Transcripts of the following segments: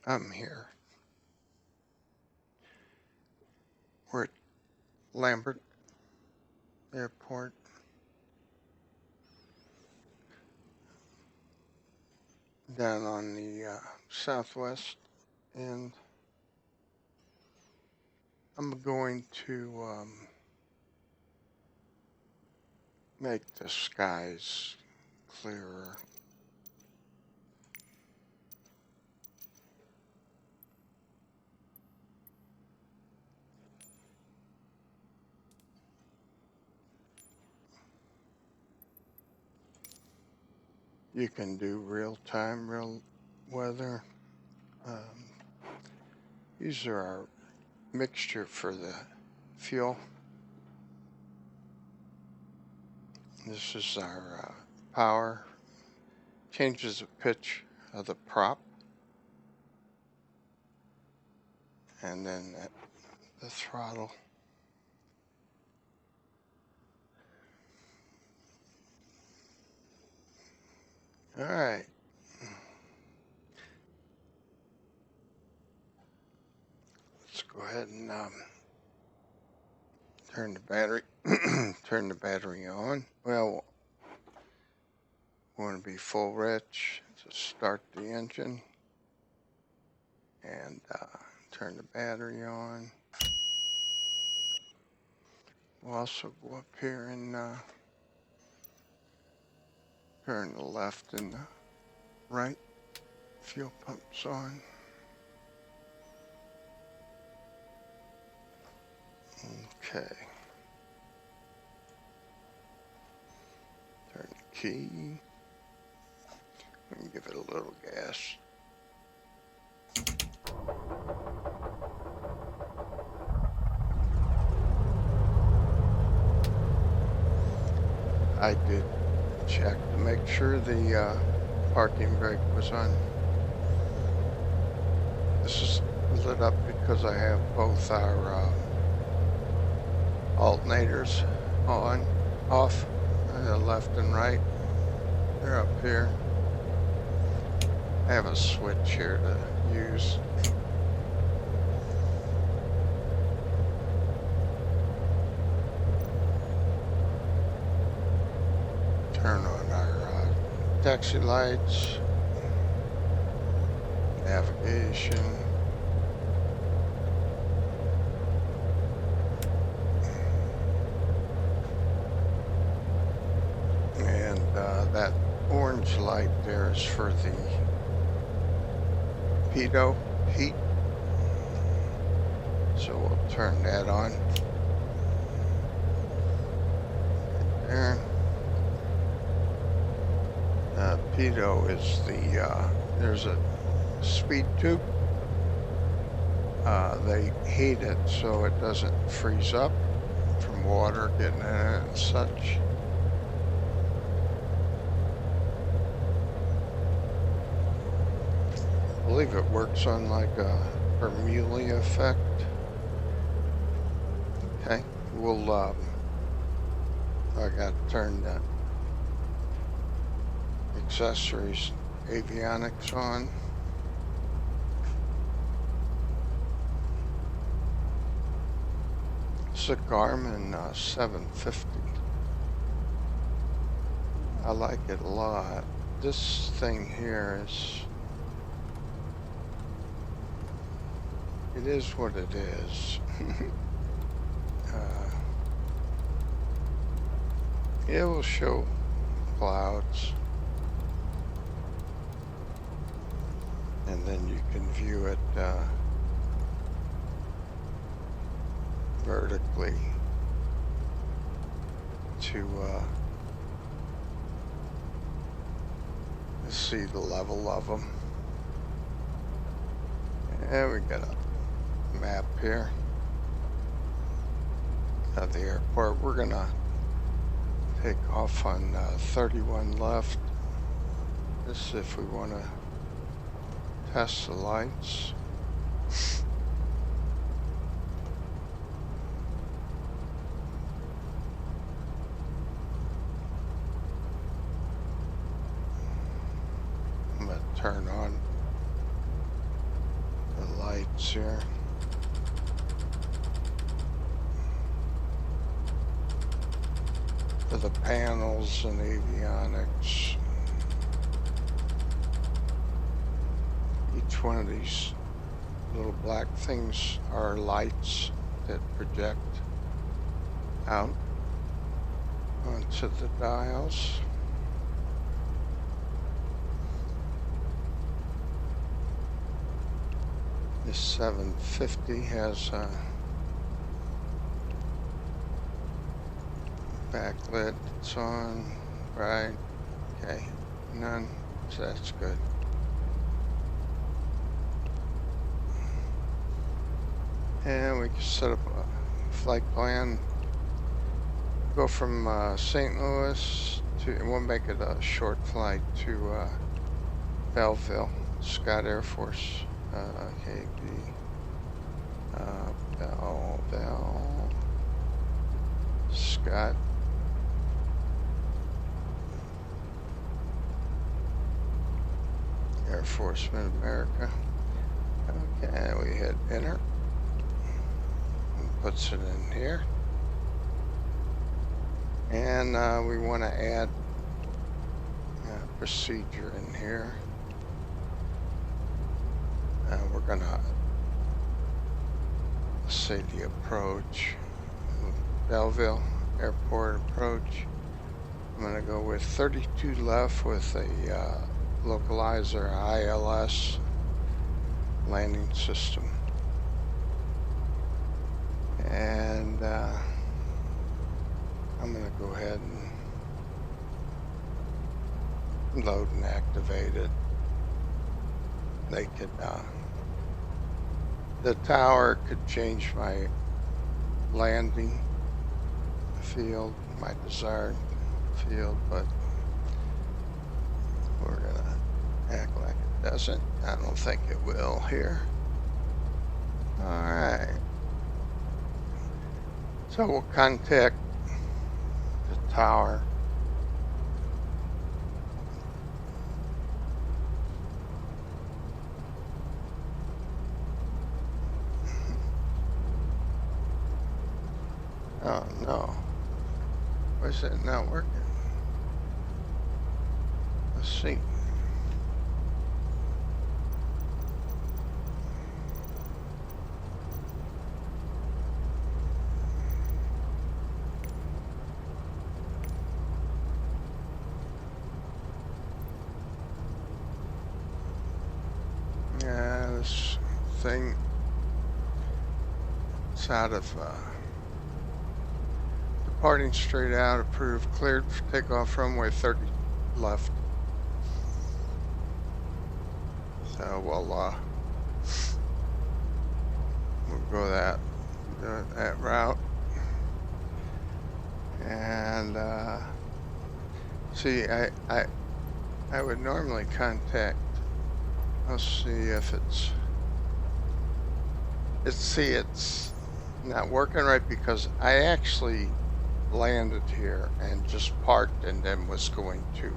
I'm here. We're at Lambert Airport. Down on the southwest end. I'm going to make the skies clearer. You can do real-time, real weather. These are our mixture for the fuel. This is our power. Changes the pitch of the prop. And then the throttle. All right. Let's go ahead and turn the battery turn the battery on. Well, we want to be full rich to start the engine and turn the battery on. We'll also go up here and turn the left and the right fuel pumps on. Okay. Turn the key. And give it a little gas. I did check to make sure the parking brake was on. This is lit up because I have both our alternators on, off, left and right. They're up here. I have a switch here to use. Turn on our taxi lights, navigation. And that orange light there is for the pitot heat. So we'll turn that on. Right there. Pitot is the, there's a speed tube. They heat it so it doesn't freeze up from water getting in it and such. I believe it works on like a Bernoulli effect. Okay, we'll, I got to turn that accessories, avionics on. It's a Garmin 750. I like it a lot. This thing here is, it is what it is. It will show clouds. And then you can view it vertically to see the level of them. And we got a map here of the airport. We're gonna take off on 31 left. This is if we want to test the lights. I'm going to turn on Ditz here. For the panels and avionics. Each one of these little black things are lights that project out onto the dials. This 750 has a backlit. It's on, right? Okay, none, so that's good. And we can set up a flight plan. Go from St. Louis to, and we'll make it a short flight to Belleville, Scott Air Force, KB, Belleville, Scott. Air Force Mid-America. Okay, we hit enter. And puts it in here. And we want to add a procedure in here. We're going to say the approach. Belleville Airport approach. I'm going to go with 32 left with a localizer ILS landing system. And I'm going to go ahead and load and activate it. They could, the tower could change my landing field, my desired field, but we're going to act like it doesn't. I don't think it will here. Alright. So we'll contact the tower. Oh no. Why is it not working? Let's see. Yeah, this thing, it's out of departing straight out, approved, cleared for takeoff, runway 30 left. So we'll go that route. And see, I would normally contact. Let's see if it's not working right, because I actually landed here and just parked and then was going to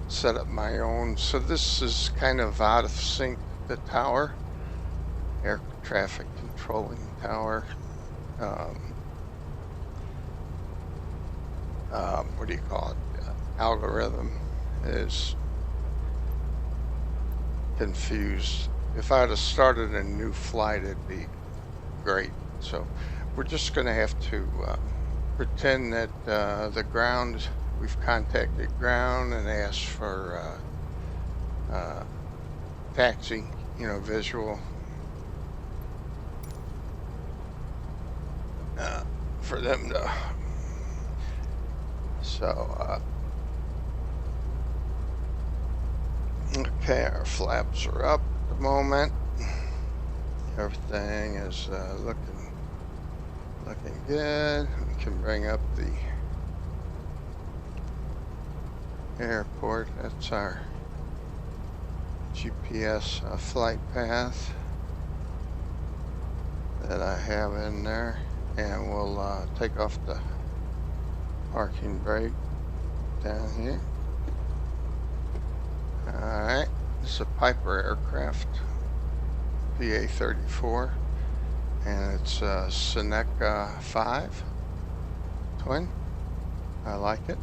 set up my own. So this is kind of out of sync, the tower, air traffic controlling tower. What do you call it? Algorithm is confused. If I had have started a new flight, it'd be great. So we're just going to have to pretend that the ground, we've contacted ground and asked for taxi, visual for them to. So okay, our flaps are up at the moment. Everything is looking good. We can bring up the airport. That's our GPS flight path that I have in there, and we'll take off the parking brake down here. Alright, this is a Piper aircraft. PA34, and it's a Seneca V twin. I like it.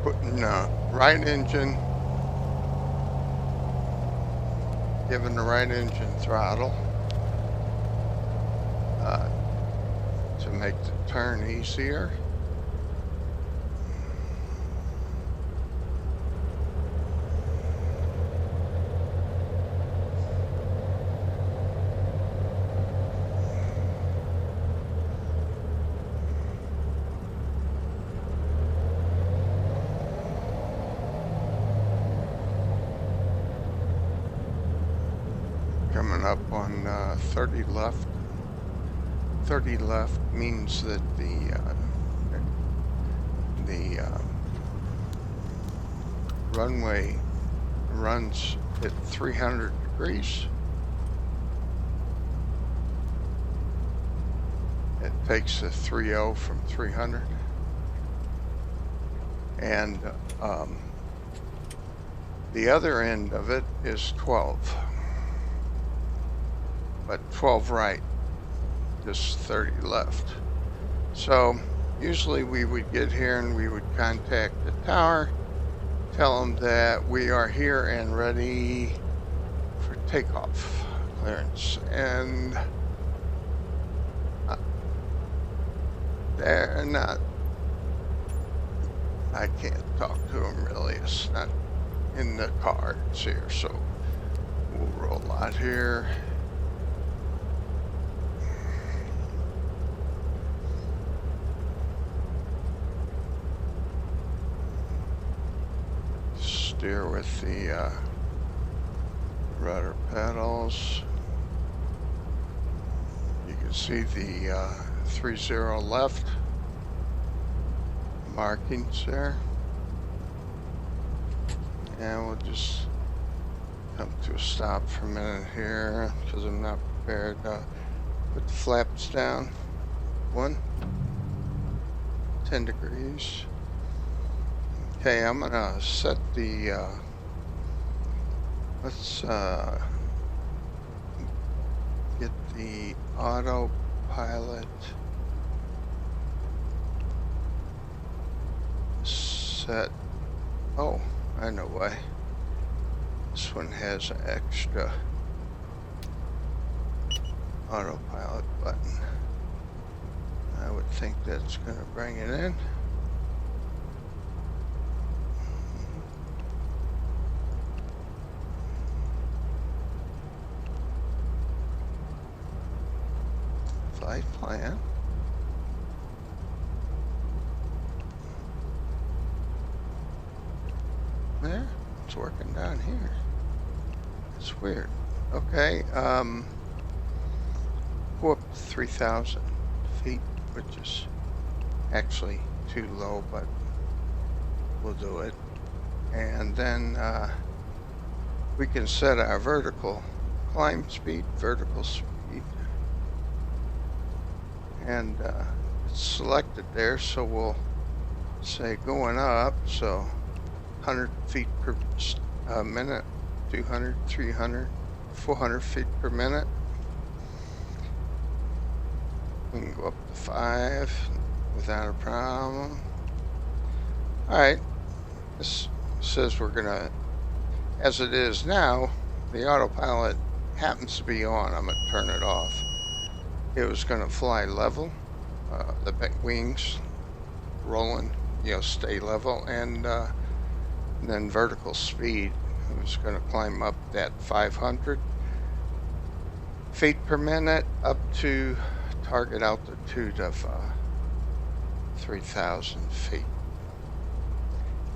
Putting right engine, giving the right engine throttle to make the turn easier. Coming up on 30 left. 30 left means that the runway runs at 300 degrees. It takes a 30 from 300, and the other end of it is 12. But 12 right, just 30 left. So usually we would get here and we would contact the tower, tell them that we are here and ready for takeoff clearance, and they're not, I can't talk to them really, it's not in the cards here, so we'll roll out here. Steer with the rudder pedals. You can see the 30 left markings there, and we'll just come to a stop for a minute here because I'm not prepared. Put the flaps down. 10 degrees. Okay, I'm gonna set the, let's get the autopilot set. Oh, I know why. This one has an extra autopilot button. I would think that's gonna bring it in. Flight plan. There, it's working down here. It's weird. Okay, go up to 3,000 feet, which is actually too low, but we'll do it. And then we can set our vertical climb speed, vertical speed. And it's selected there, so we'll say going up, so 100 feet per minute, 200, 300, 400 feet per minute. We can go up to 5 without a problem. Alright, this says we're gonna, as it is now, the autopilot happens to be on. I'm gonna turn it off. It was going to fly level, the back wings rolling, stay level, and then vertical speed. It was going to climb up that 500 feet per minute up to target altitude of 3,000 feet.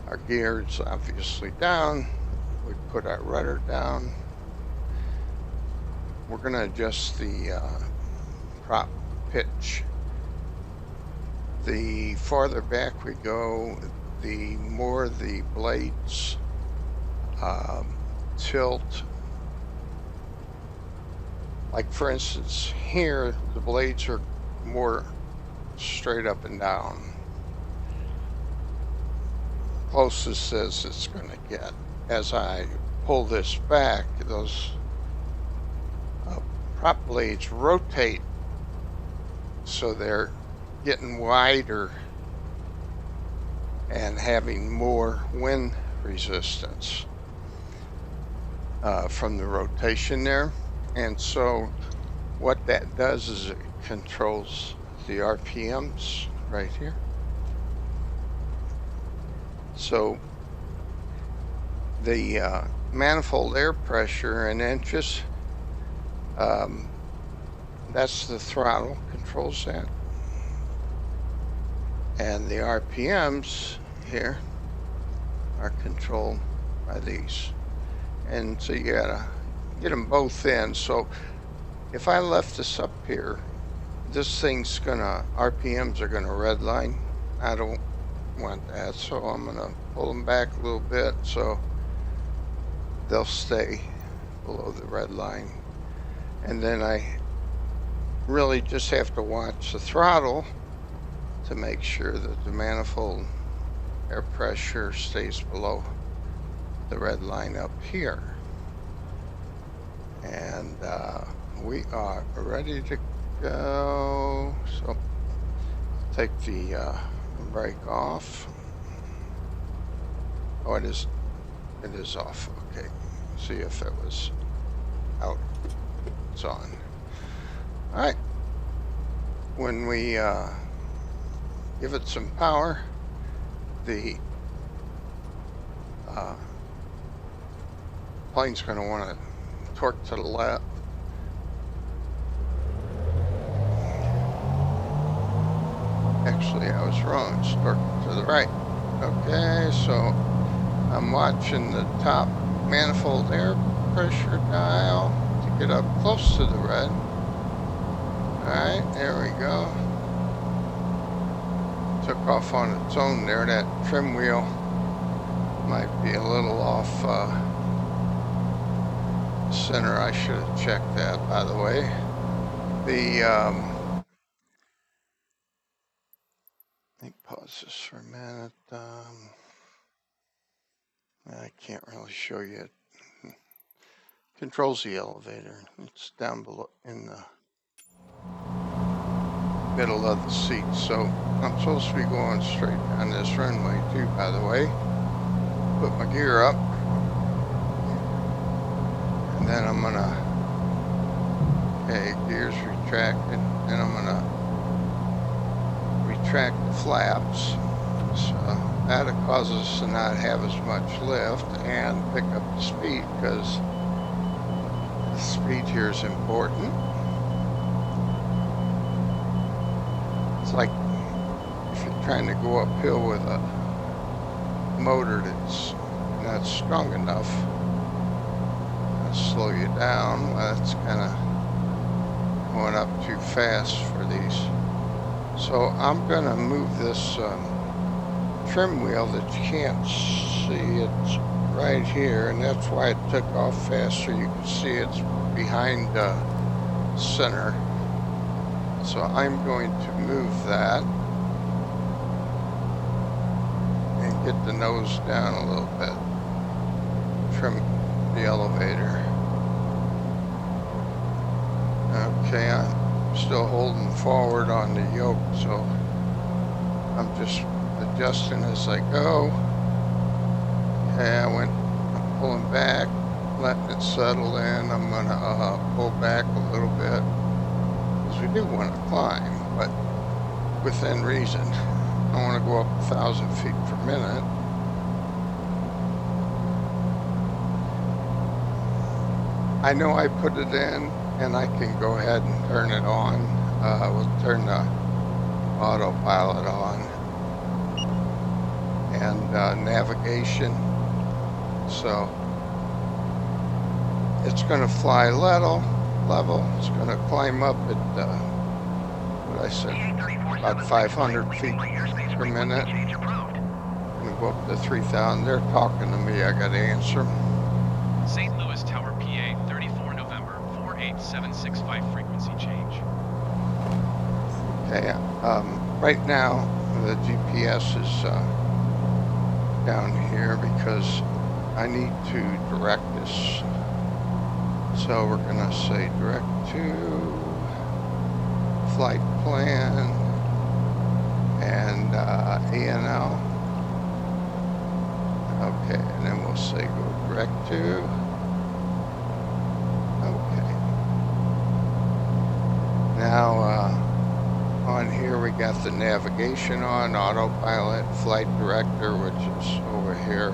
Our gear's obviously down. We put our rudder down. We're going to adjust the prop pitch. The farther back we go, the more the blades tilt. Like for instance, here the blades are more straight up and down. Closest as it's going to get as I pull this back, those prop blades rotate so they're getting wider and having more wind resistance from the rotation there. And so what that does is it controls the RPMs right here. So the manifold air pressure in inches, that's the throttle, controls that. And the RPMs here are controlled by these. And so you gotta get them both in. So if I left this up here, this thing's gonna, RPMs are gonna redline. I don't want that, so I'm gonna pull them back a little bit so they'll stay below the red line. And then I really just have to watch the throttle to make sure that the manifold air pressure stays below the red line up here. And we are ready to go. So take the brake off. Oh, it is off. Okay, see if it was out. It's on. All right, when we give it some power, the plane's going to want to torque to the left. Actually, I was wrong. It's torque to the right. Okay, so I'm watching the top manifold air pressure dial to get up close to the red. Alright, there we go. Took off on its own there. That trim wheel might be a little off center. I should have checked that, by the way. Let me pause this for a minute. I can't really show you it. Controls the elevator. It's down below in the middle of the seat. So I'm supposed to be going straight down this runway too, by the way. Put my gear up. And then I'm gonna, okay, gears retracted. Then I'm gonna retract the flaps. So that'll cause us to not have as much lift and pick up the speed, because the speed here is important. It's like if you're trying to go uphill with a motor that's not strong enough, that'll slow you down. That's kind of going up too fast for these. So I'm going to move this trim wheel that you can't see. It's right here, and that's why it took off faster. You can see it's behind center. So I'm going to move that and get the nose down a little bit. Trim the elevator. Okay, I'm still holding forward on the yoke, so I'm just adjusting as I go. Okay, I'm pulling back, letting it settle in. I'm gonna pull back a little bit, because we do want to climb, but within reason. I want to go up 1,000 feet per minute. I know I put it in, and I can go ahead and turn it on. We'll turn the autopilot on. And navigation. So it's going to fly level. It's going to climb up at what I said, about 500 feet per minute. I'm going to go up to 3,000. They're talking to me. I got to answer them. St. Louis Tower, PA 34 November 48765 frequency change. Okay. Right now the GPS is down here because I need to direct this. So we're gonna say direct to flight plan and ANL. Okay, and then we'll say go direct to. Okay. Now on here we got the navigation on, autopilot, flight director, which is over here.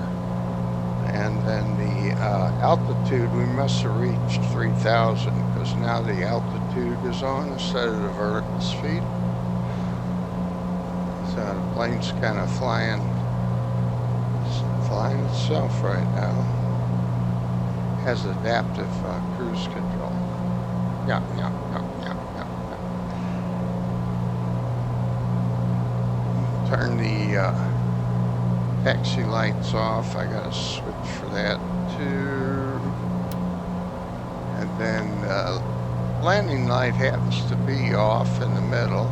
And then the altitude, we must have reached 3,000 because now the altitude is on instead of the vertical speed. So the plane's kind of flying itself right now. Has adaptive cruise control. Yeah. Turn the taxi lights off. I gotta switch for that too. And then landing light happens to be off in the middle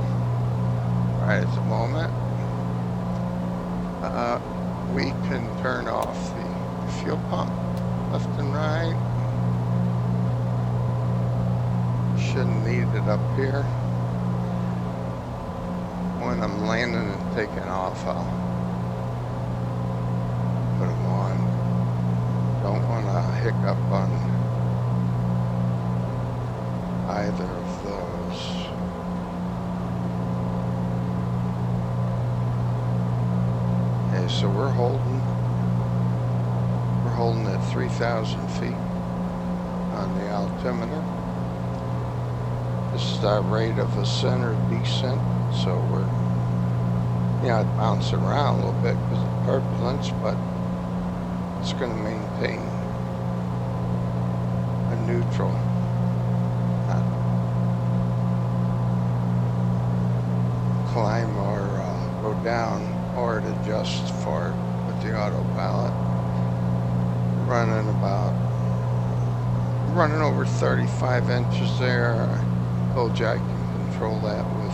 right at the moment. We can turn off the fuel pump left and right. Shouldn't need it up here. When I'm landing and taking off, I'll put them on. Don't want to hiccup on either of those. Okay, so we're holding at 3,000 feet on the altimeter. This is our rate of ascent or descent, so we're bouncing around a little bit because of turbulence, but it's going to maintain a neutral, not climb or go down, or it adjusts for it with the autopilot. Running over 35 inches there. I told you I can control that with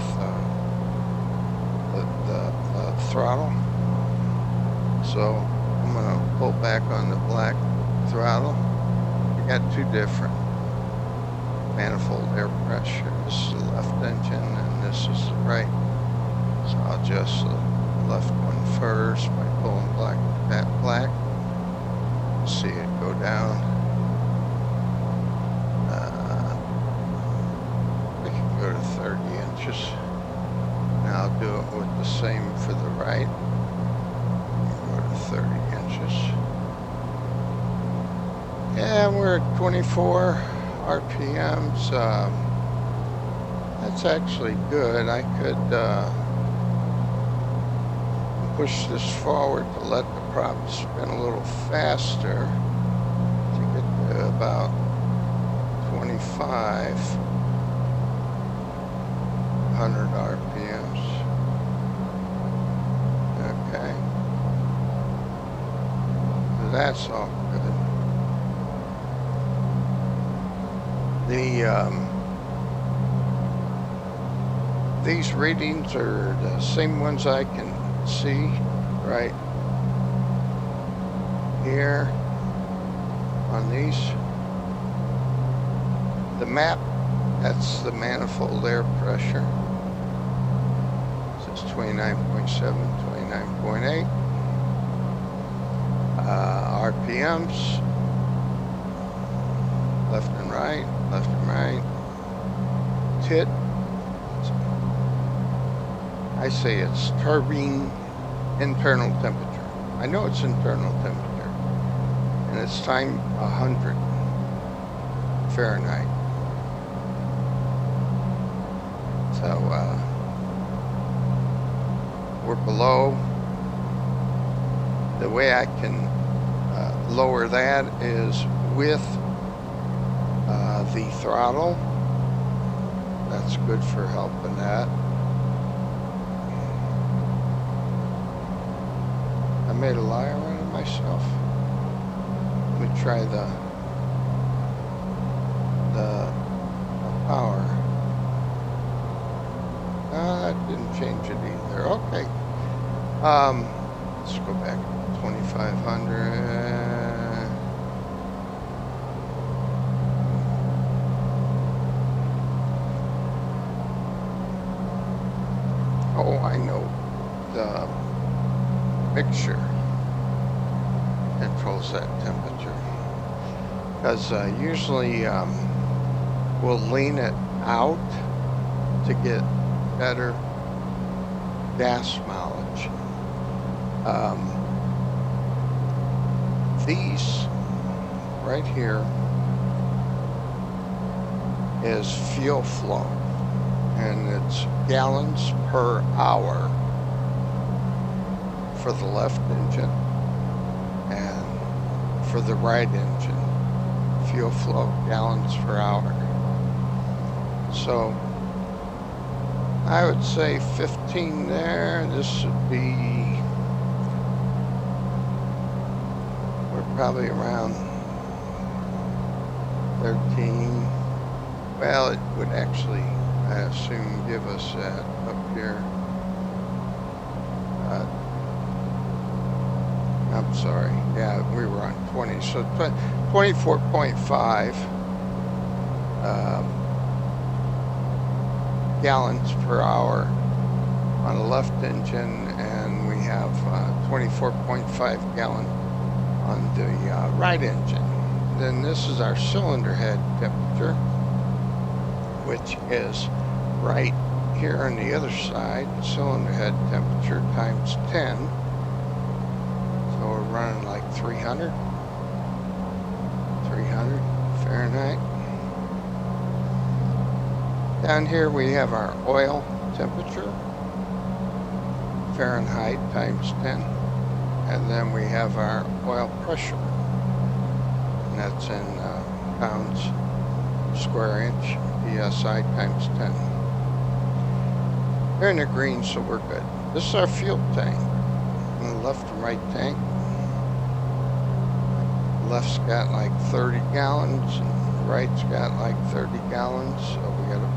the throttle. So I'm going to pull back on the black throttle. We got two different manifold air pressure. This is the left engine and this is the right. So I'll adjust the left one first by pulling that black. See it go down. We can go to 30 inches. Now I'll do it with the same for the right. Go to 30 inches. Yeah, we're at 24 RPMs. That's actually good. I could push this forward to let the prop spin a little faster to get to about 2,500 RPMs. Okay. So that's all good. These readings are the same ones I can see right here on these. The map, that's the manifold air pressure. So it's 29.7, 29.8. RPMs, left and right, left and right. TIT, I say it's turbine internal temperature. I know it's internal temperature, and it's time 100 Fahrenheit. So we're below. The way I can lower that is with the throttle. That's good for helping that. I made a liar out of myself. Let me try the power. That didn't change it either. Okay. Let's go back to 2,500. Oh, I know. The mixture controls that temperature. Because usually we'll lean it out to get better gas mileage. These right here is fuel flow, and it's gallons per hour for the left engine, and for the right engine, fuel flow gallons per hour. So I would say 15 there. This should be, we're probably around 13. Well, it would actually, I assume, give us that up here. I'm sorry. Yeah, we were on 20. So 24.5 gallons per hour on the left engine, and we have 24.5 gallon on the right engine. Then this is our cylinder head temperature, which is right here on the other side. Cylinder head temperature times 10. So we're running like 300 Fahrenheit. Down here we have our oil temperature, Fahrenheit times 10. And then we have our oil pressure, and that's in pounds square inch, PSI times 10. They're in the green, so we're good. This is our fuel tank. And the left and right tank. The left's got like 30 gallons, and the right's got like 30 gallons, so we got a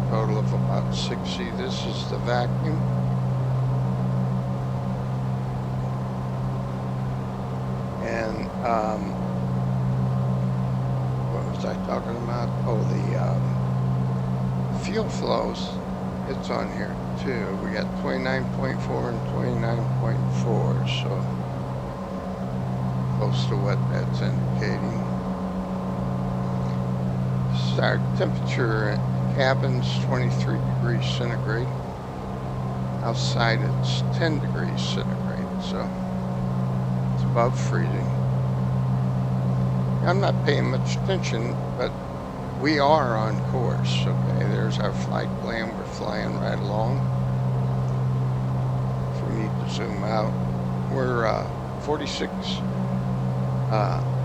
total of about 60. This is the vacuum. And what was I talking about? Oh, the fuel flows. It's on here too. We got 29.4 and 29.4, so close to what that's indicating. This is our temperature at cabin's 23 degrees centigrade. Outside it's 10 degrees centigrade, so it's above freezing. I'm not paying much attention, but we are on course. Okay, there's our flight plan. We're flying right along. If we need to zoom out, we're 46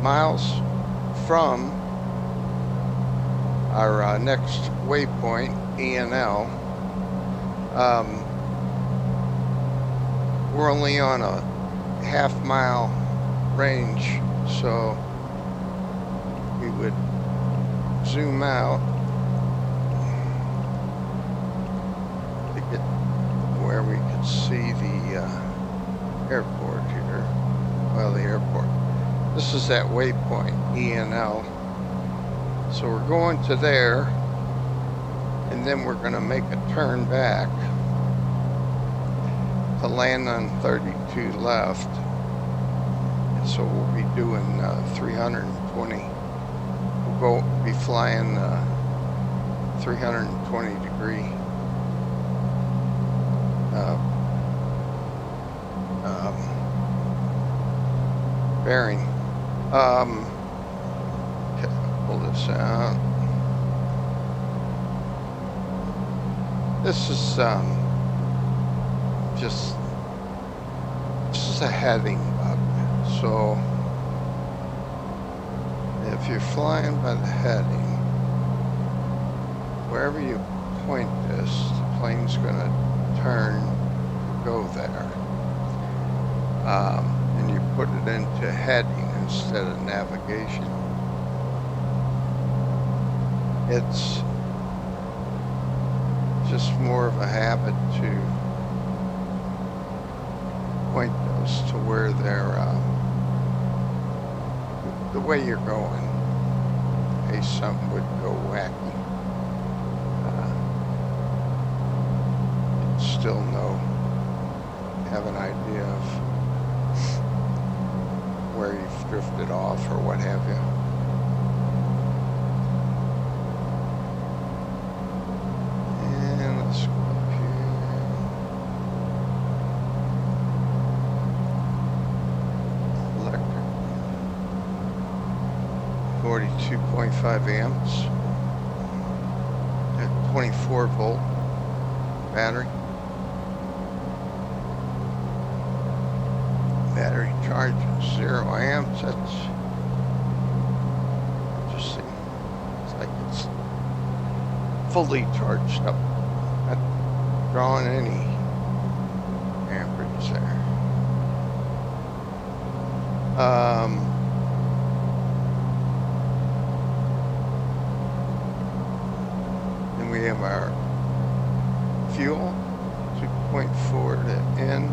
miles from our next waypoint, ENL. We're only on a half-mile range, so we would zoom out to get where we could see the airport here. Well, the airport. This is that waypoint, ENL. So we're going to there, and then we're going to make a turn back to land on 32 left. And so we'll be doing 320. We'll be flying 320 degree bearing. Pull this out. This is this is a heading bug. So if you're flying by the heading, wherever you point this, the plane's going to turn to go there. And you put it into heading instead of navigation. It's just more of a habit to point those to where they're the way you're going, in case something would go wacky. Get still have an idea of where you've drifted off or what have you. And let's go up here. Electric, 42.5 amps at 24 volt battery. Battery charge 0 amps. That's interesting. It's like it's fully charged up, not drawing any amperage there. Then we have our fuel, 2.4 to N.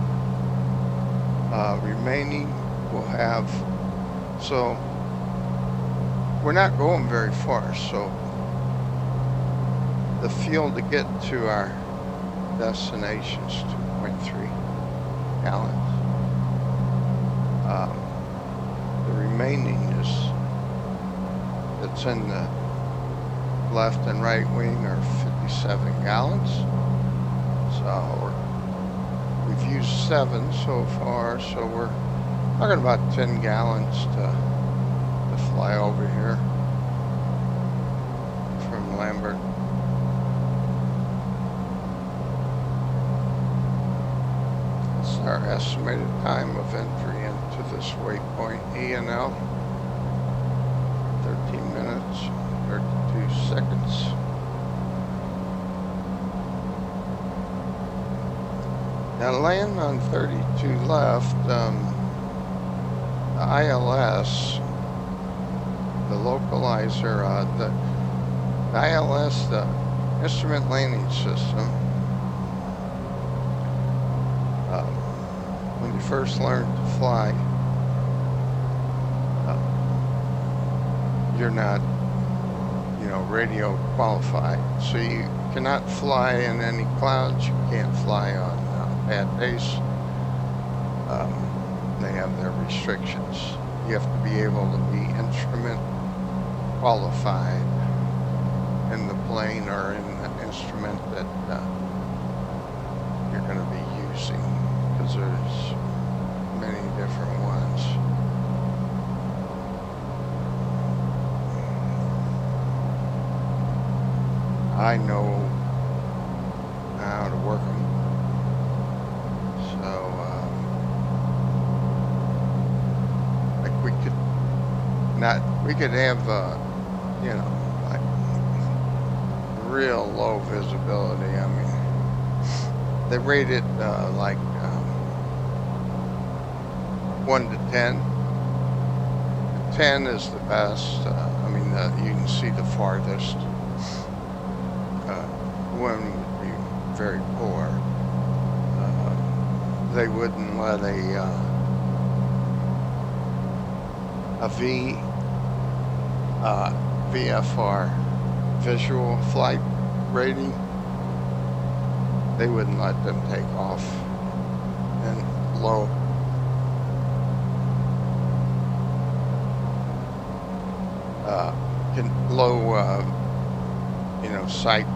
Remaining we'll have, so we're not going very far, so the fuel to get to our destination is 2.3 gallons. The remaining that's in the left and right wing are 57 gallons. So we've used 7 so far, so we're talking about 10 gallons to fly over here from Lambert. It's our estimated time of entry into this waypoint, E&L, 13 minutes, 32 seconds. Now land on 32 left, the ILS, the localizer, the ILS, the instrument landing system, when you first learn to fly, you're not, radio qualified, so you cannot fly in any clouds, you can't fly on bad days. They have their restrictions. You have to be able to be instrument qualified in the plane or in the instrument that you're going to be using, because there's many different ones. I know how to work them. We could have, like real low visibility. I mean, they rate it like 1 to 10. 10 is the best. You can see the farthest. 1 would be very poor. They wouldn't let a VFR visual flight rating, they wouldn't let them take off in low sight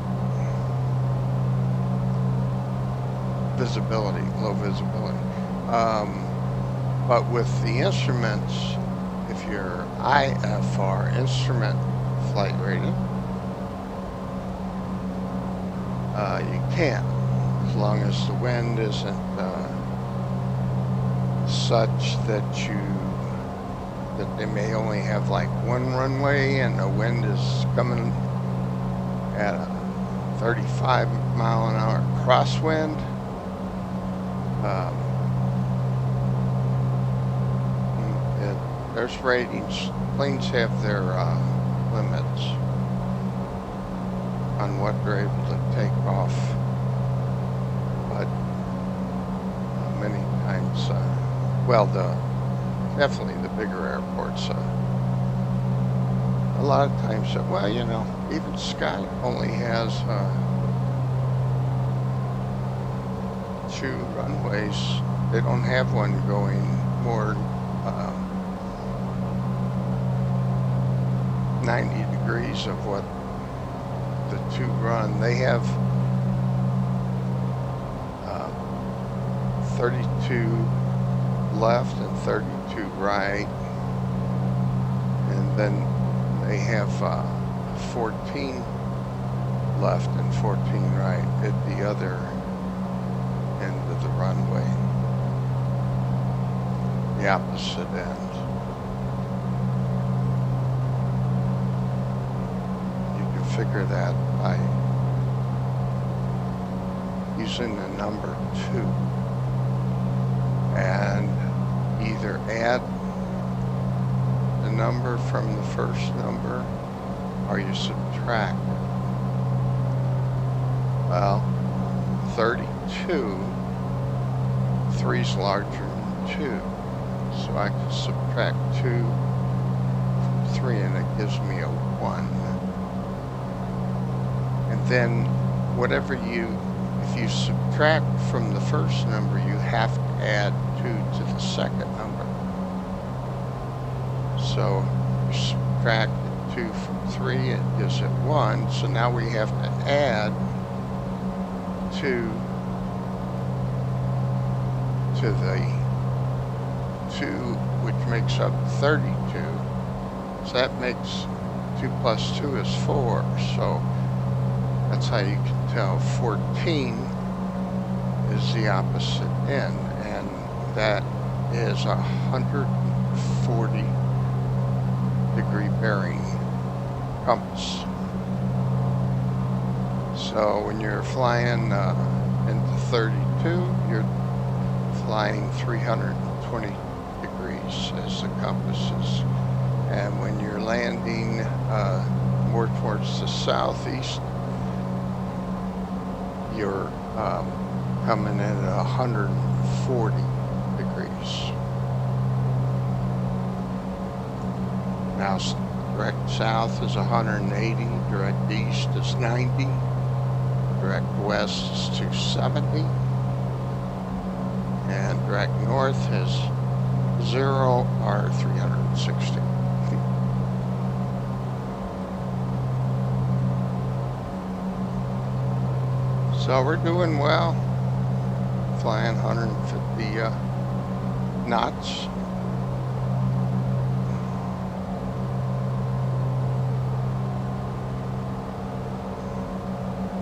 visibility, low visibility. But with the instruments, if you're IFR, instrument flight rating, you can, as long as the wind isn't such that they may only have like 1 runway and the wind is coming at a 35 mile an hour crosswind. There's ratings. Planes have their limits on what they're able to take off, but many times, definitely the bigger airports, a lot of times, even Sky only has 2 runways. They don't have one going more 90 degrees of what the 2 run. They have 32 left and 32 right, and then they have 14 left and 14 right at the other end of the runway, the opposite end. You can figure that by using the number 2 and either add the number from the first number or you subtract. Well, 32, 3 is larger than 2, so I can subtract 2 from 3 and it gives me a 1. And then whatever if you subtract from the first number, you have to add 2 to the second number. So you subtract 2 from 3, it gives it 1. So now we have to add 2 to the 2, which makes up 32. So that makes 2 plus 2 is 4. So that's how you can tell 14 is the opposite end, and that is 140 degree bearing compass. So when you're flying into 32, you're flying 320 degrees as the compass is. And when you're landing more towards the southeast, you're coming in at 140 degrees. Now direct south is 180, direct east is 90, direct west is 270, and direct north is 0 or 360. So we're doing well, flying 150 knots.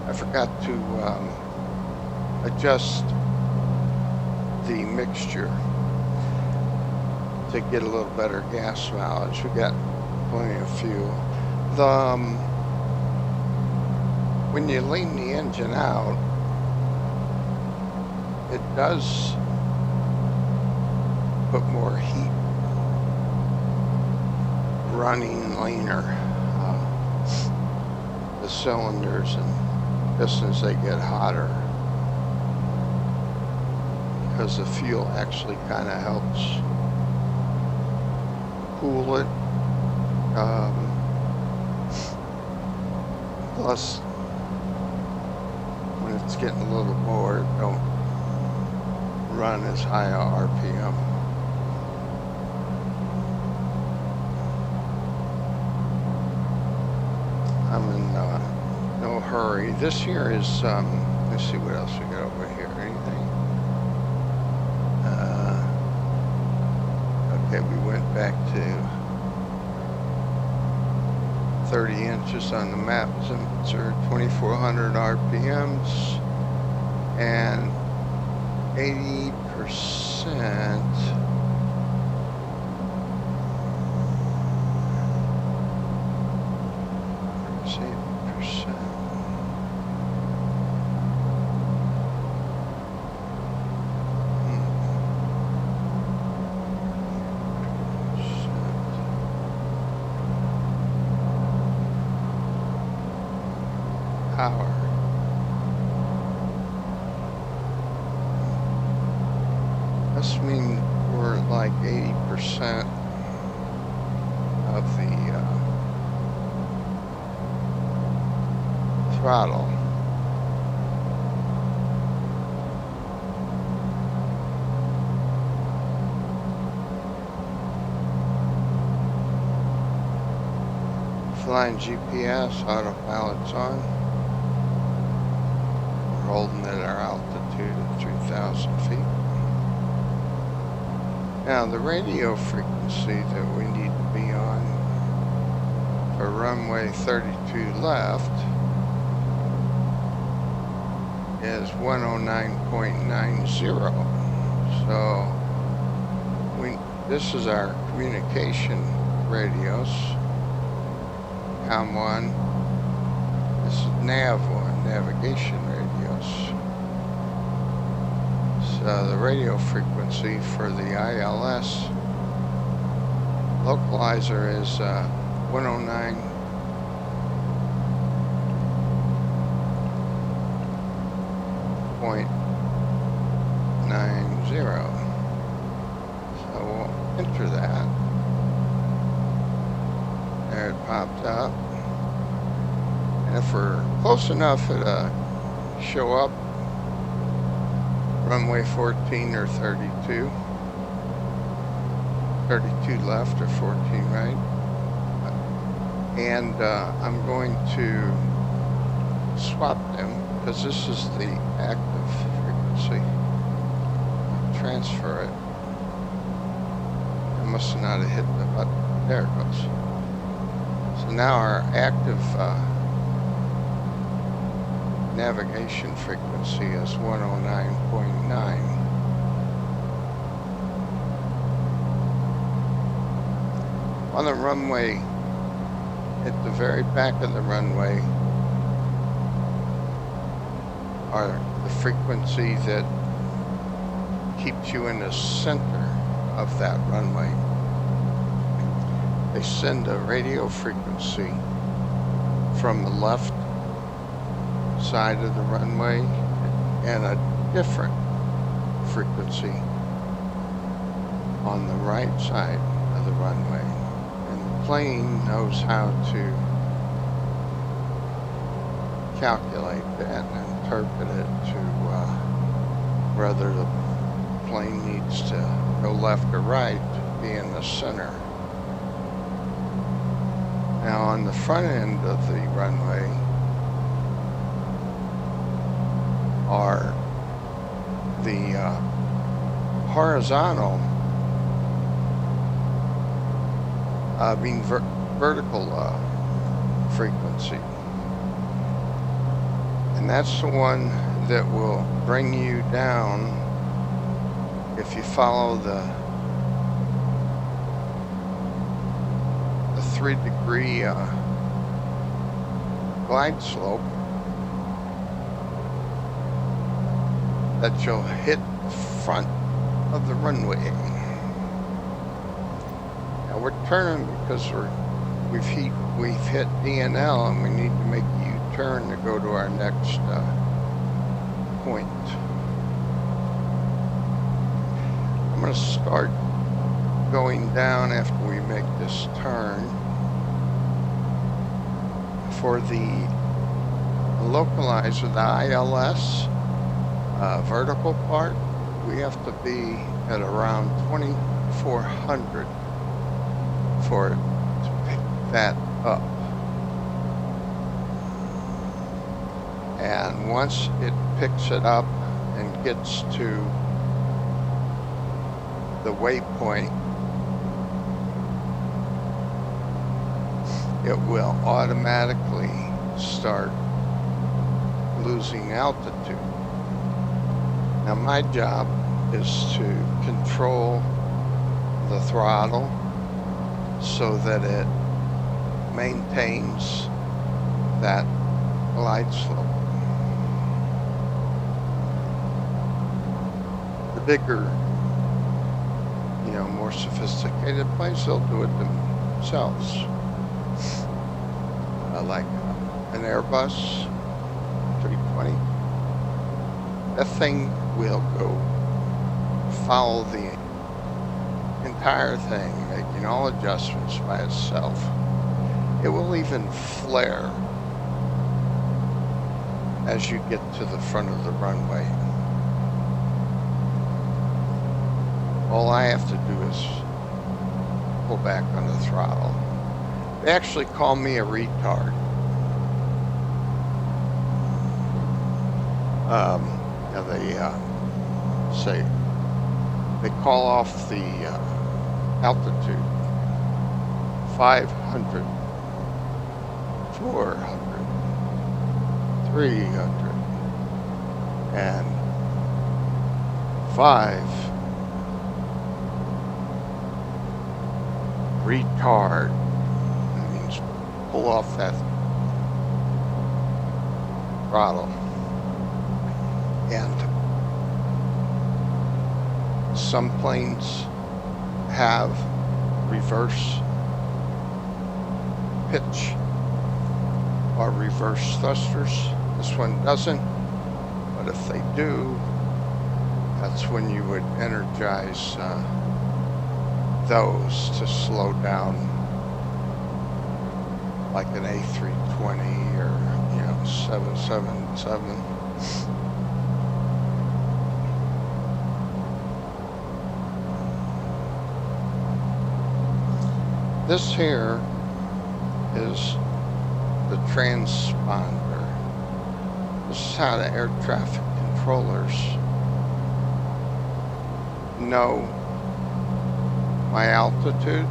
I forgot to adjust the mixture to get a little better gas mileage. We got plenty of fuel. When you lean the engine out, it does put more heat running leaner. The cylinders and pistons, they get hotter because the fuel actually kind of helps cool it. Plus, when it's getting a little more, it don't run as high a RPM. I'm in no hurry. This here is, let's see what else we got over here. Anything? Okay, we went back to 30 inches on the map sensor, 2400 RPMs, and 80%. Power. Must mean we're like 80% of the throttle. Flying GPS, autopilot's on. We're holding at our altitude at 3,000 feet. Now the radio frequency that we need to be on for runway 32 left is 109.90. So this is our communication radios. COM1. This is NAV1, navigation radios. So the radio frequency for the ILS localizer is 109.90. So we'll enter that. There it popped up. And if we're close enough, it'll show up runway 14 or 32. 32 left or 14 right. And I'm going to swap them because this is the active frequency. Transfer it. I must not have hit the button. There it goes. So now our active navigation frequency is 109.9. On the runway, at the very back of the runway, are the frequency that keeps you in the center of that runway. They send a radio frequency from the left side of the runway and a different frequency on the right side of the runway. And the plane knows how to calculate that and interpret it to whether the plane needs to go left or right to be in the center. Now on the front end of the runway are the horizontal, vertical frequency. And that's the one that will bring you down if you follow the 3-degree glide slope that you'll hit the front of the runway. Now we're turning because we've hit DNL and we need to make a U-turn to go to our next point. I'm going to start going down after we make this turn. For the localizer, the ILS vertical part, we have to be at around 2,400 for it to pick that up. And once it picks it up and gets to the waypoint, it will automatically start losing altitude. Now my job is to control the throttle so that it maintains that glide slope. The bigger, more sophisticated planes, they'll do it themselves. Like an Airbus 320. That thing will go follow the entire thing, making all adjustments by itself. It will even flare as you get to the front of the runway. All I have to do is pull back on the throttle. They actually call me a retard. Now they say they call off the altitude 500, 400, 300, and 5. Retard. That means pull off that throttle. And some planes have reverse pitch or reverse thrusters. This one doesn't, but if they do, that's when you would energize those to slow down, like an A320 or 777. This here is the transponder. This is how the air traffic controllers know my altitude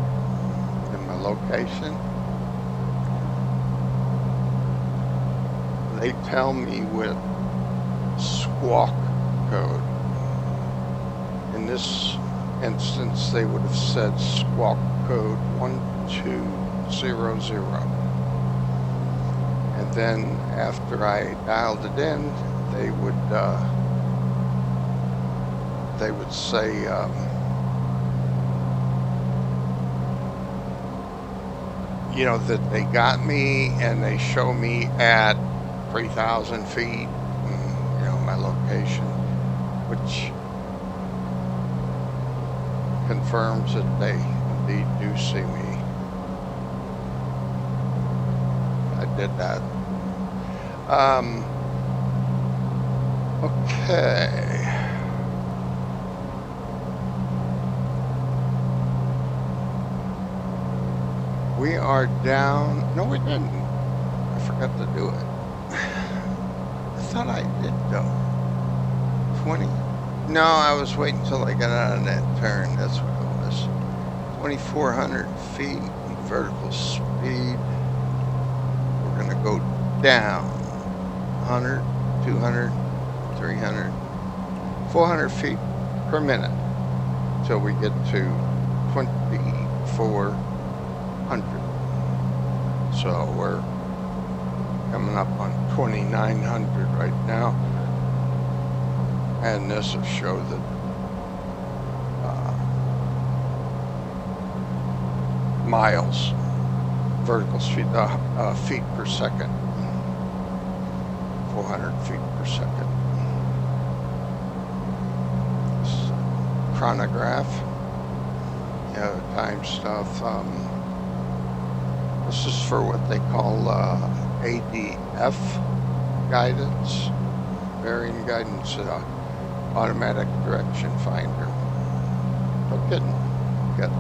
and my location. They tell me with squawk code. In this instance, they would have said squawk code 1200. And then after I dialed it in, they would say that they got me, and they show me at 3,000 feet, my location, which confirms that they indeed do see me. I did that. Okay. We are down. No, we didn't. I forgot to do it. I thought I did though. 20. No, I was waiting till I got out of that turn. That's what it was. 2,400 feet vertical speed. We're gonna go down 100, 200, 300, 400 feet per minute till we get to 2,400. So we're coming up on 2,900 right now, and this will show that miles, vertical speed, feet per second, 400 feet per second. This chronograph, time stuff. This is for what they call ADF guidance, bearing guidance, automatic direction finder. No kidding. Got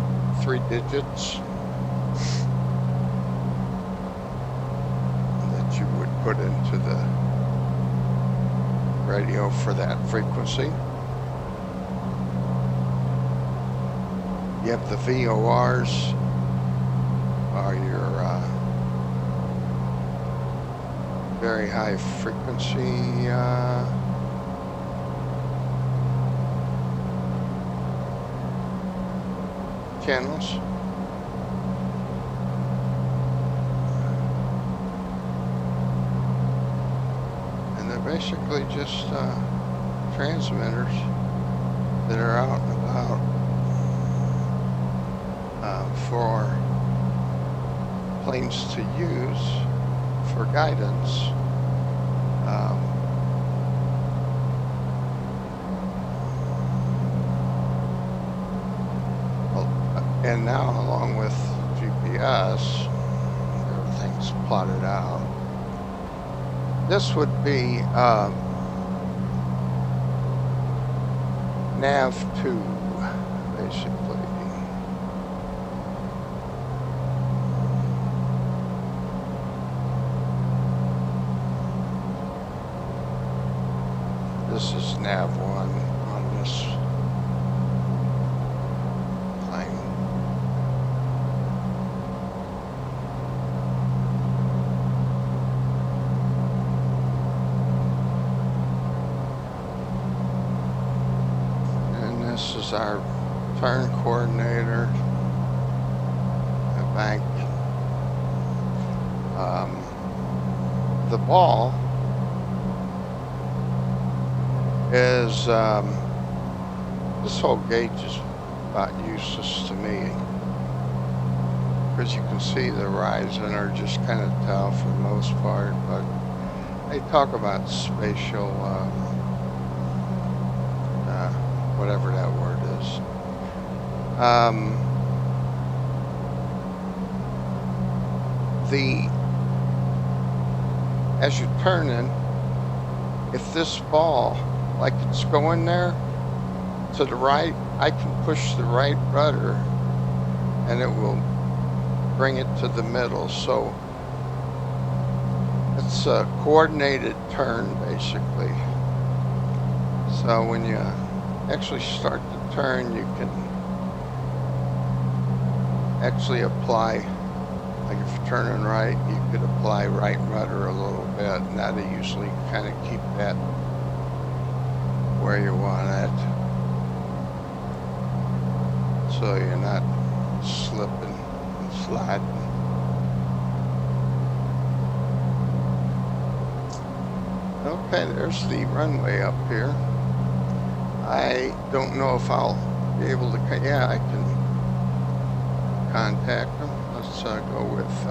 3 digits that you would put into the radio for that frequency. You have the VORs, are your very high frequency channels. And they're basically just transmitters that are out and about for planes to use for guidance. And now, along with GPS, everything's plotted out. This would be nav 2, basically. This is nav 1 on this plane. And this is our turn coordinator, the bank. The ball is, this whole gauge is about useless to me, because you can see the horizon are just kind of tell for the most part, but they talk about spatial, whatever that word is. As you turn in, if this ball, like it's going there to the right, I can push the right rudder and it will bring it to the middle. So it's a coordinated turn basically. So when you actually start the turn, you can actually apply, like if you're turning right, you could apply right rudder a little bit, and that'll usually kind of keep that where you want it, so you're not slipping and sliding. Okay, there's the runway up here. I don't know if I'll be able to, yeah, I can contact them. Let's go with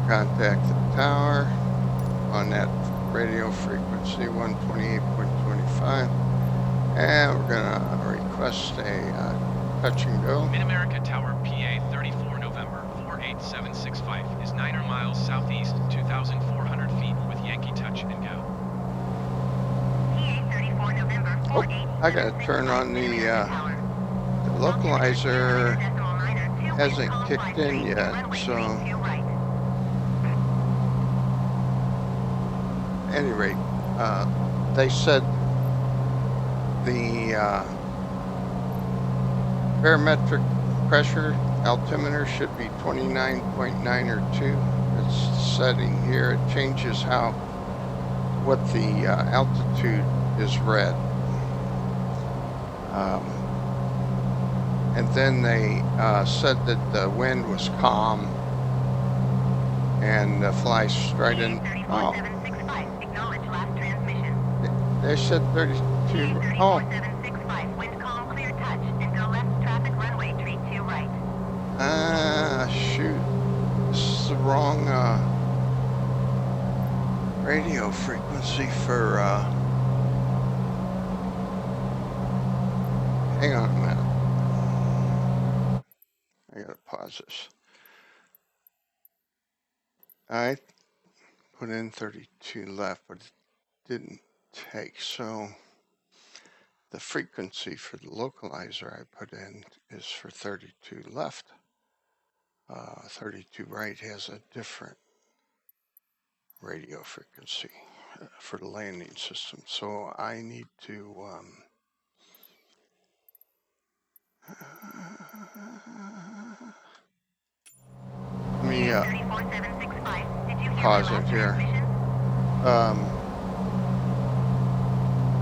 contact the tower on that radio frequency 128.25, and we're gonna request a touch and go. Mid-America Tower PA34 November 48765 is 9 miles southeast, 2,400 feet with Yankee touch and go. PA34 November Oh, I gotta turn on the localizer. Hasn't kicked in yet, so at any rate, they said the barometric pressure altimeter should be 29.9 or 2. It's setting here. It changes what the altitude is read. And then they said that the wind was calm and fly straight in. Oh, they said 32. Oh. Wind calm, clear touch, and go left traffic runway, treat to right. Shoot. This is the wrong radio frequency for, hang on a minute. I gotta pause this. I put in 32 left, but it didn't take. So the frequency for the localizer I put in is for 32 left. 32 right has a different radio frequency for the landing system. So I need to let me pause it here.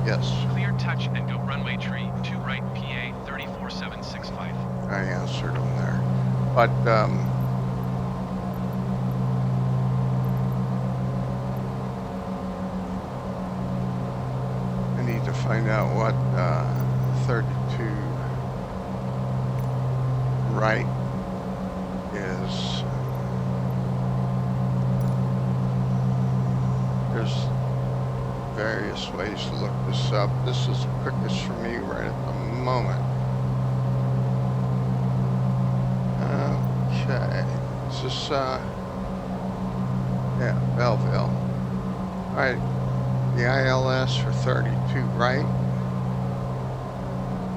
Yes. Clear touch and go runway tree to right PA34 765. I answered them there, but I need to find out what 32 right is. There's various ways to look this up. This is quickest for me right at the moment. Okay, this is yeah, Belleville. All right, the ILS for 32 right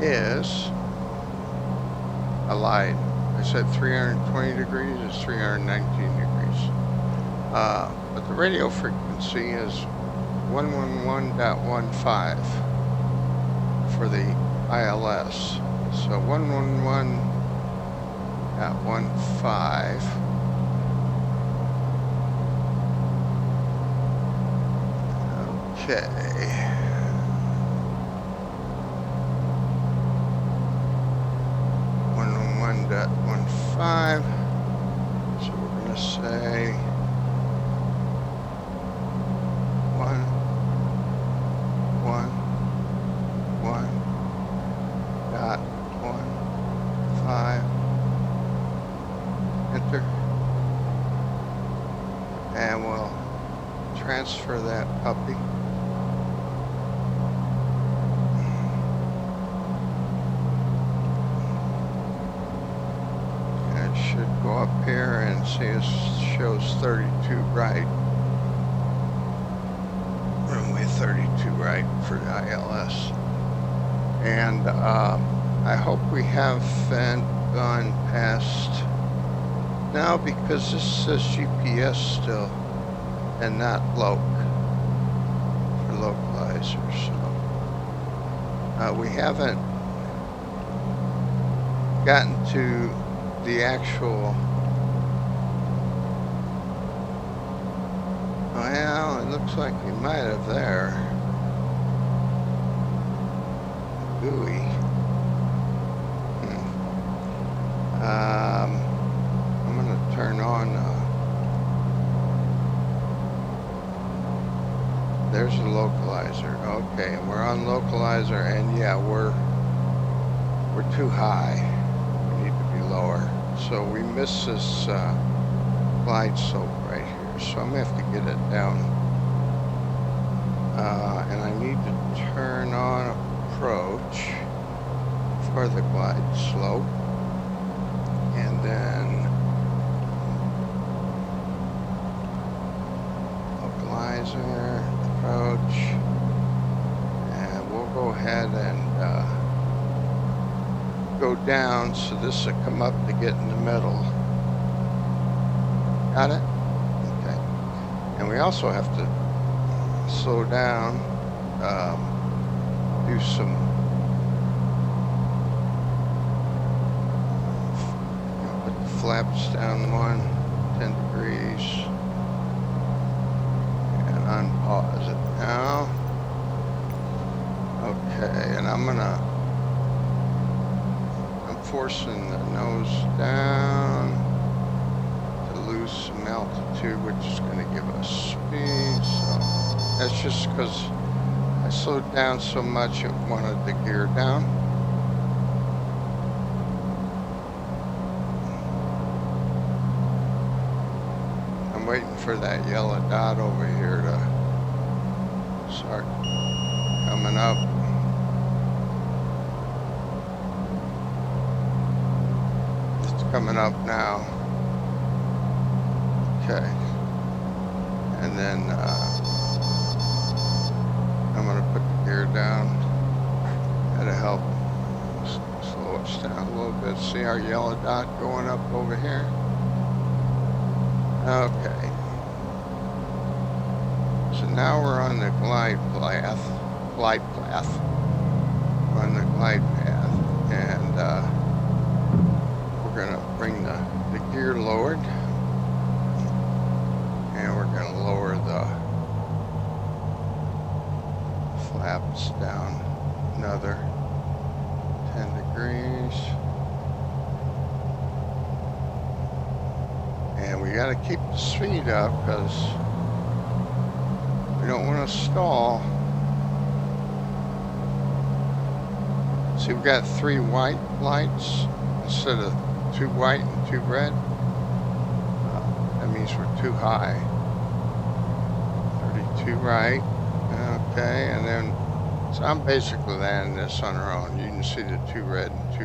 is, I lied. I said 320 degrees, it's 319 degrees. but the radio frequency is 111.15 for the ILS. So 111.15. Okay. .15. So we're gonna say 111.15. Enter. And we'll transfer that puppy. Should go up here and see it shows 32 right. Runway 32 right for the ILS. And I hope we haven't gone past now, because this says GPS still and not loc for localizer. So we haven't gotten to the actual, well, it looks like we might have there. GUI. I'm gonna turn on, there's a localizer. Okay, we're on localizer, and yeah, we're too high. We need to be lower. So we miss this glide slope right here. So I'm gonna have to get it down. And I need to turn on approach for the glide slope. And then localizer, approach. And we'll go ahead and go down, so this will come up to get in the middle. Got it? Okay. And we also have to slow down, do some, put the flaps down 10 degrees, and unpause it now. Okay, and I'm forcing the nose down to lose some altitude, which is going to give us speed. So that's just because I slowed down so much it wanted the gear down. I'm waiting for that yellow dot over here to start coming up. Coming up now. Okay. And then I'm going to put the gear down. That'll help slow us down a little bit. See our yellow dot going up over here? Okay. So now we're on the glide path. We're on the glide path. And we're going to bring the gear lowered, and we're going to lower the flaps down another 10 degrees. And we got to keep the speed up because we don't want to stall. See, we've got 3 white lights instead of 2 white and 2 red. That means we're too high. 32 right. Okay, and then, so I'm basically landing this on our own. You can see the 2 red and 2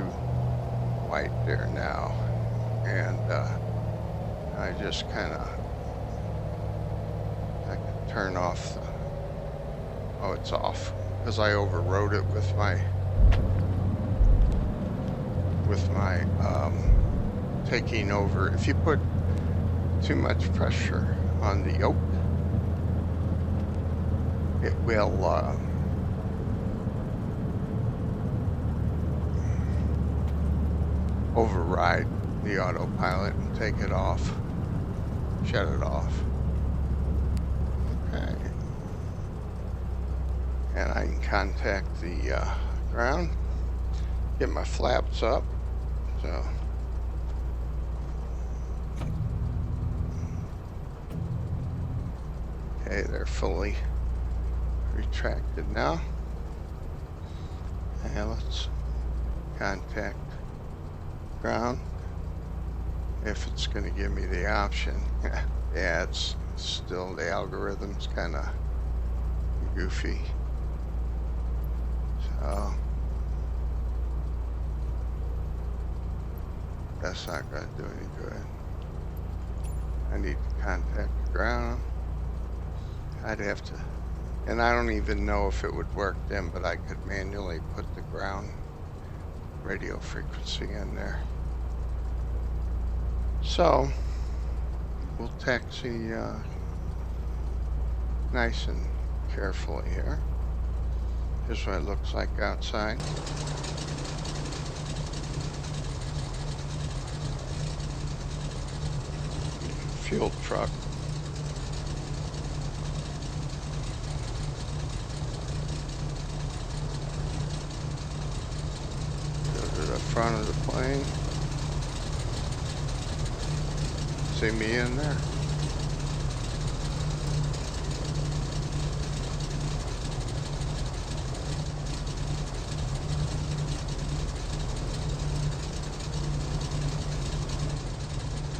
white there now. And I just kind of, I can turn off the, oh, it's off, because I overrode it with my taking over. If you put too much pressure on the yoke, it will override the autopilot and take it off, shut it off. Okay. And I can contact the ground, get my flaps up. So okay, they're fully retracted now. And let's contact ground if it's going to give me the option. Yeah, it's still, the algorithm's kind of goofy. So that's not going to do any good. I need to contact the ground. I'd have to, and I don't even know if it would work then, but I could manually put the ground radio frequency in there. So we'll taxi nice and carefully here. Here's what it looks like outside. Fuel truck. Go to the front of the plane. See me in there?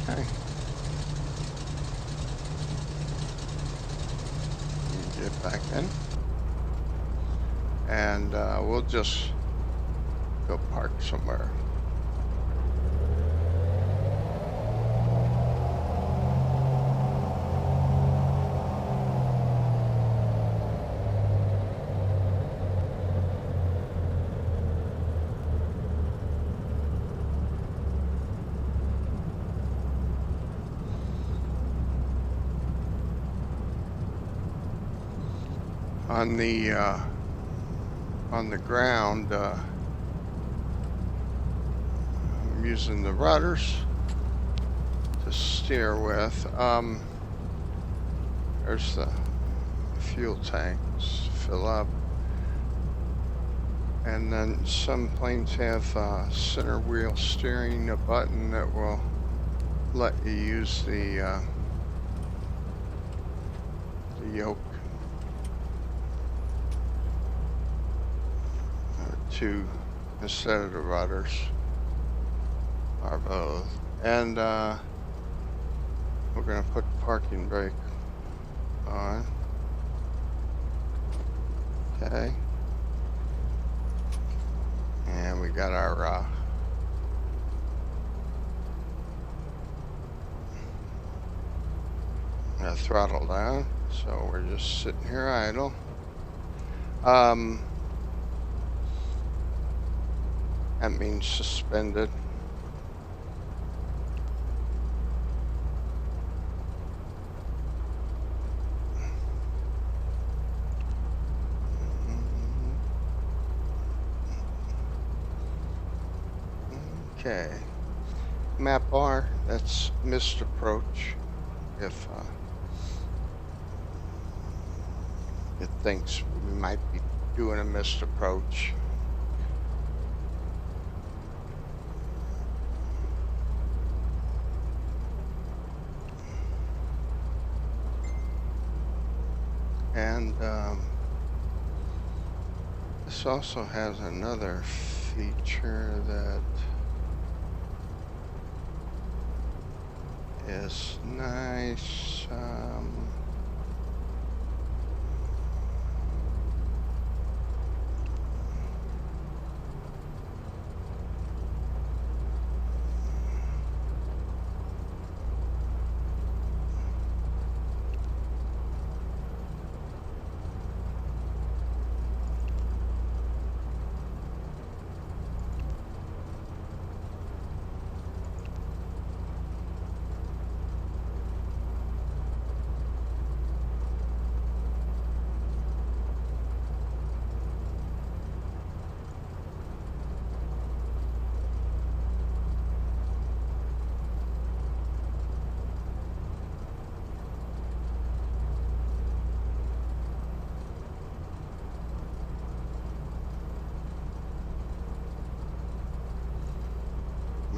Okay. Get back in. And we'll just go park somewhere. On the ground, I'm using the rudders to steer with. There's the fuel tanks fill up, and then some planes have center wheel steering, a button that will let you use the yoke to instead of the rudders, or both. And we're going to put the parking brake on. Okay. And we got our throttle down, so we're just sitting here idle. That means suspended. Okay. Map bar, that's missed approach. If it thinks we might be doing a missed approach. And this also has another feature that is nice.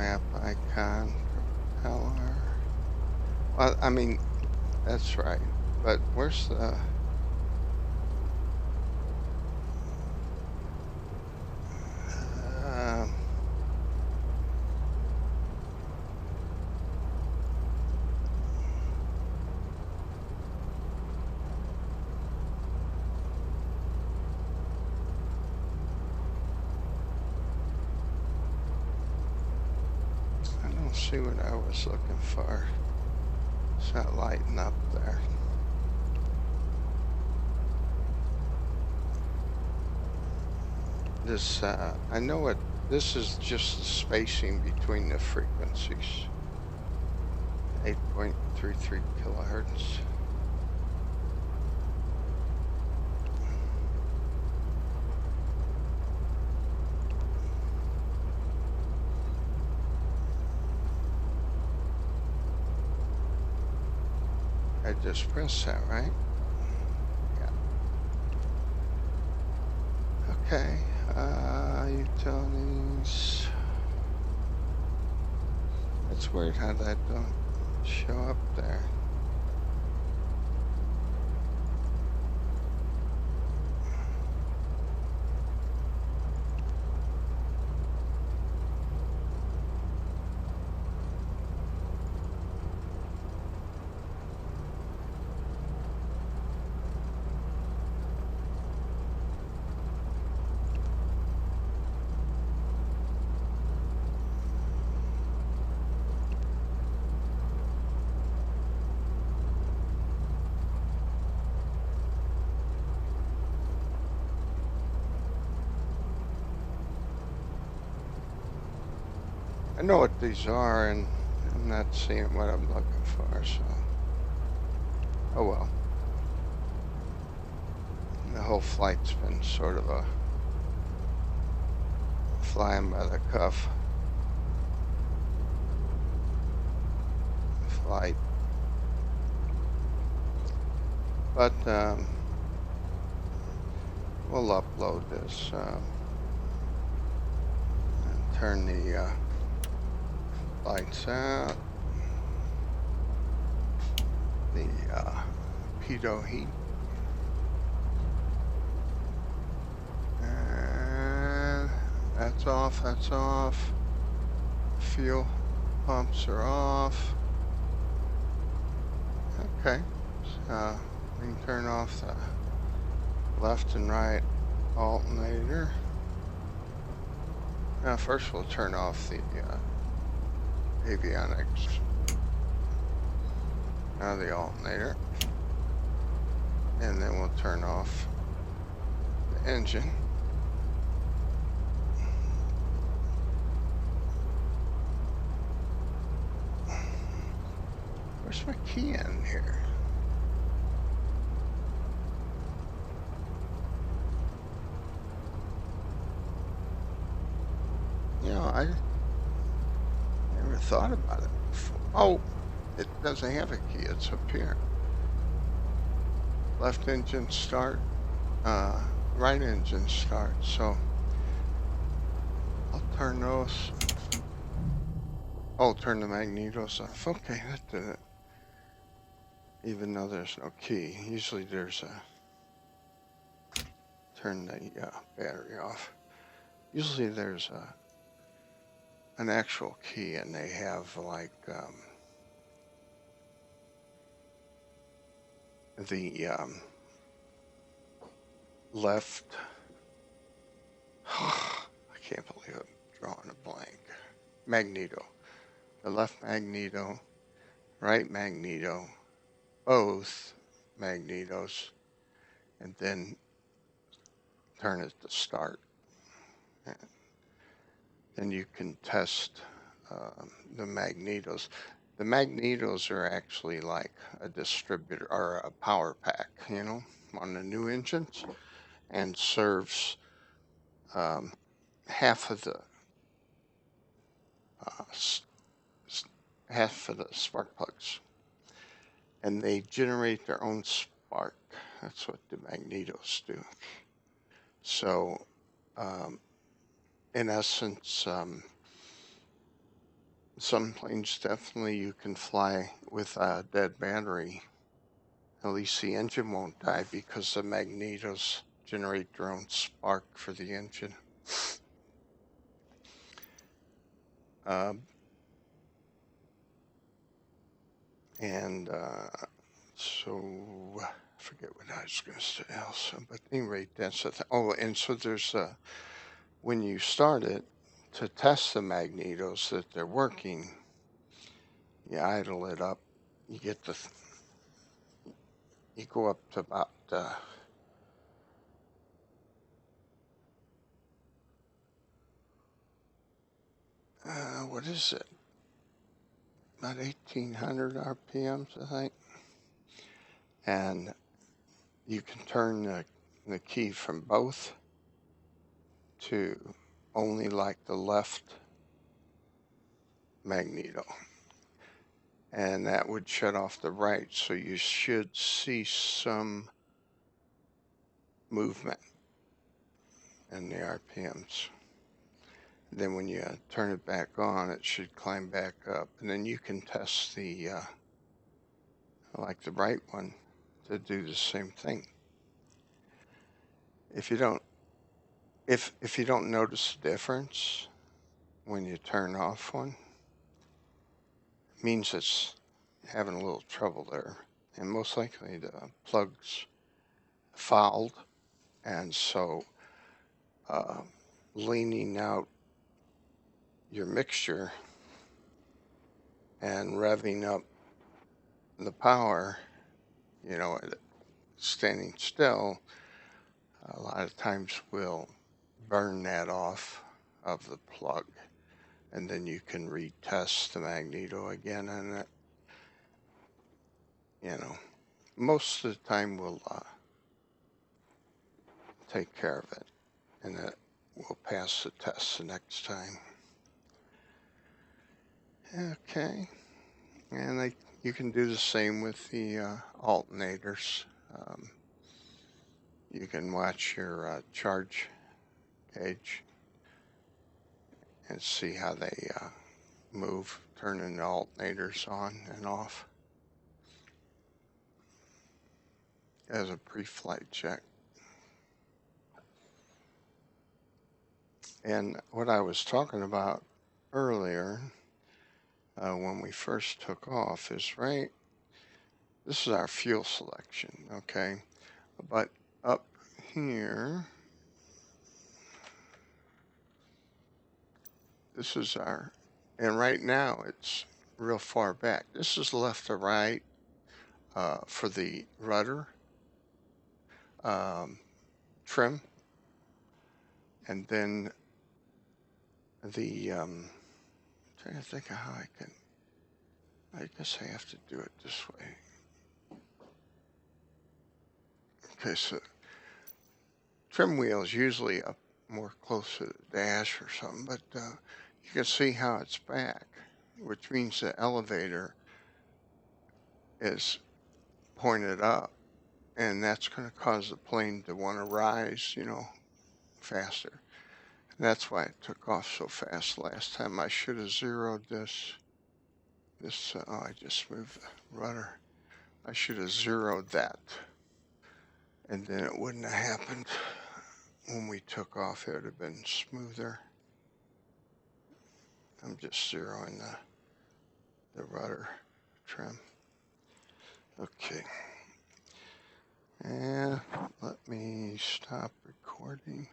map icon, propeller. Well, I mean, that's right. But where's the... I don't see what I was looking for. It's not lighting up there. This, I know what, this is just the spacing between the frequencies. 8.33 kilohertz. I just pressed that, right? Yeah. Okay, utilities. It's weird how that don't show up there. I know what these are, and I'm not seeing what I'm looking for, so. Oh well. The whole flight's been sort of a flying by the cuff flight. But we'll upload this and turn the lights out. The pitot heat. And that's off, that's off. Fuel pumps are off. Okay, so we can turn off the left and right alternator. Now first we'll turn off the avionics. Now the alternator. And then we'll turn off the engine. Where's my key in here? You know, I never thought about it before. Oh, it doesn't have a key, it's up here. Left engine start, right engine start, so I'll turn those. Oh, turn the magnetos off. Okay, that did it. Even though there's no key, usually there's a, turn the battery off. Usually there's an actual key, and they have like the left. I can't believe I'm drawing a blank. Magneto. The left magneto, right magneto, both magnetos, and then turn it to start. And then you can test the magnetos. The magnetos are actually like a distributor or a power pack, you know, on the new engines, and serves half of the spark plugs, and they generate their own spark. That's what the magnetos do. So, in essence, Some planes definitely you can fly with a dead battery. At least the engine won't die because the magnetos generate their own spark for the engine. So I forget what I was going to say else, but at any rate, that's the thing. Oh, and so there's when you start it to test the magnetos that they're working, you idle it up, you get you go up to about what is it? About 1800 RPMs, I think. And you can turn the key from both to only like the left magneto. And that would shut off the right. So you should see some movement in the RPMs. Then when you turn it back on, it should climb back up. And then you can test the, like the right one, to do the same thing. If you don't notice the difference when you turn off one, it means it's having a little trouble there. And most likely the plug's fouled. And so leaning out your mixture and revving up the power, standing still, a lot of times will burn that off of the plug. And then you can retest the magneto again, and most of the time we'll take care of it, and it will pass the test the next time. Okay, and you can do the same with the alternators. You can watch your charge gauge and see how they move, turning the alternators on and off as a pre-flight check. And what I was talking about earlier when we first took off is this is our fuel selection, okay? But up here, this is and right now it's real far back. This is left to right for the rudder trim. And then I'm trying to think of how I guess I have to do it this way. Okay, so trim wheel is usually up more close to the dash or something, but you can see how it's back, which means the elevator is pointed up, and that's going to cause the plane to want to rise, faster. And that's why it took off so fast last time. I should have zeroed this. I just moved the rudder. I should have zeroed that, and then it wouldn't have happened when we took off. It would have been smoother. I'm just zeroing the rudder trim. Okay. And let me stop recording.